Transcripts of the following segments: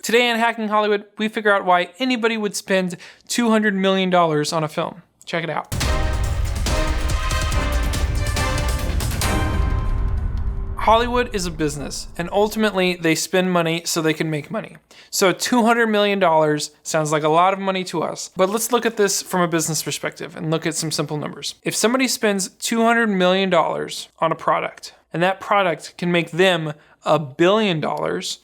Today on Hacking Hollywood, we figure out why anybody would spend $200 million on a film. Check it out. Hollywood is a business, and ultimately they spend money so they can make money. So $200 million sounds like a lot of money to us, but let's look at this from a business perspective and look at some simple numbers. If somebody spends $200 million on a product, and that product can make them $1 billion,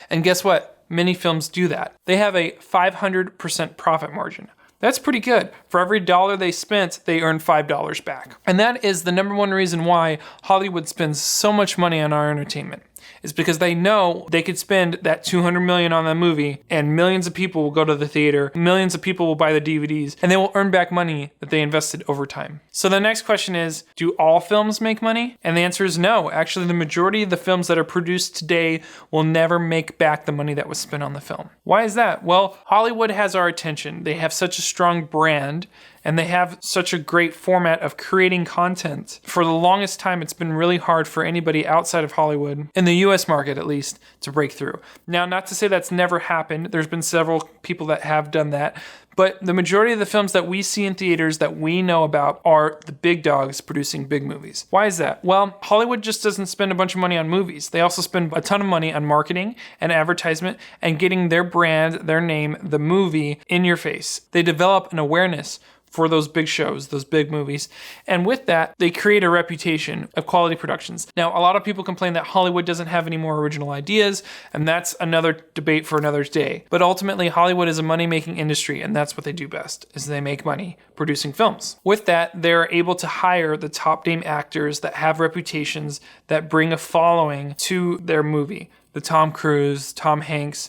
and guess what? Many films do that. They have a 500% profit margin. That's pretty good. For every dollar they spent, they earn $5 back. And that is the number one reason why Hollywood spends so much money on our entertainment. Is because they know they could spend that $200 million on that movie and millions of people will go to the theater, millions of people will buy the DVDs, and they will earn back money that they invested over time. So the next question is, do all films make money? And the answer is no. Actually, the majority of the films that are produced today will never make back the money that was spent on the film. Why is that? Well, Hollywood has our attention. They have such a strong brand, and they have such a great format of creating content. For the longest time, it's been really hard for anybody outside of Hollywood, in the US market at least, to break through. Now, not to say that's never happened. There's been several people that have done that. But the majority of the films that we see in theaters that we know about are the big dogs producing big movies. Why is that? Well, Hollywood just doesn't spend a bunch of money on movies. They also spend a ton of money on marketing and advertisement and getting their brand, their name, the movie in your face. They develop an awareness for those big shows, those big movies. And with that, they create a reputation of quality productions. Now, a lot of people complain that Hollywood doesn't have any more original ideas, and that's another debate for another day. But ultimately, Hollywood is a money-making industry, and that's what they do best, is they make money producing films. With that, they're able to hire the top-name actors that have reputations that bring a following to their movie. The Tom Cruise, Tom Hanks,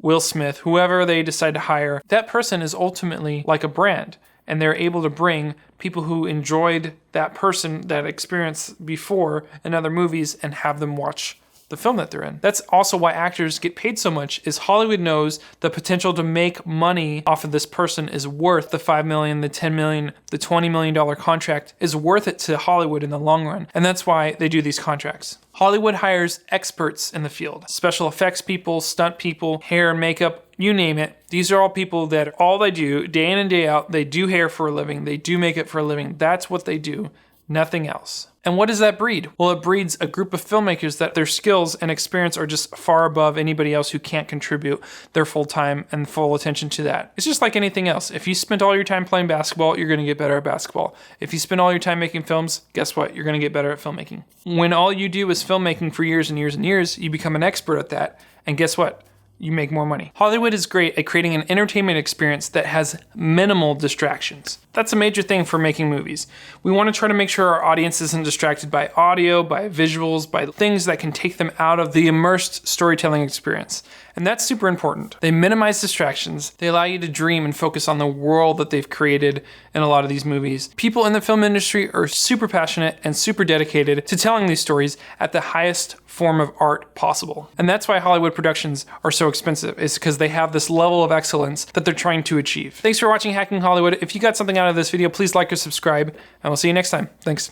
Will Smith, whoever they decide to hire, that person is ultimately like a brand. And they're able to bring people who enjoyed that person, that experience before in other movies, and have them watch the film that they're in. That's also why actors get paid so much, is Hollywood knows the potential to make money off of this person is worth the $5 million, the $10 million, the $20 million contract is worth it to Hollywood in the long run. And that's why they do these contracts. Hollywood hires experts in the field, special effects people, stunt people, hair and makeup, you name it. These are all people that all they do day in and day out, they do hair for a living, they do makeup for a living. That's what they do, nothing else. And what does that breed? Well, it breeds a group of filmmakers that their skills and experience are just far above anybody else who can't contribute their full time and full attention to that. It's just like anything else. If you spent all your time playing basketball, you're going to get better at basketball. If you spend all your time making films, guess what? You're going to get better at filmmaking. When all you do is filmmaking for years and years and years, you become an expert at that. And guess what? You make more money. Hollywood is great at creating an entertainment experience that has minimal distractions. That's a major thing for making movies. We want to try to make sure our audience isn't distracted by audio, by visuals, by things that can take them out of the immersed storytelling experience. And that's super important. They minimize distractions. They allow you to dream and focus on the world that they've created in a lot of these movies. People in the film industry are super passionate and super dedicated to telling these stories at the highest form of art possible. And that's why Hollywood productions are so expensive, is because they have this level of excellence that they're trying to achieve. Thanks for watching Hacking Hollywood. If you got something out of this video, please like or subscribe, and we'll see you next time. Thanks.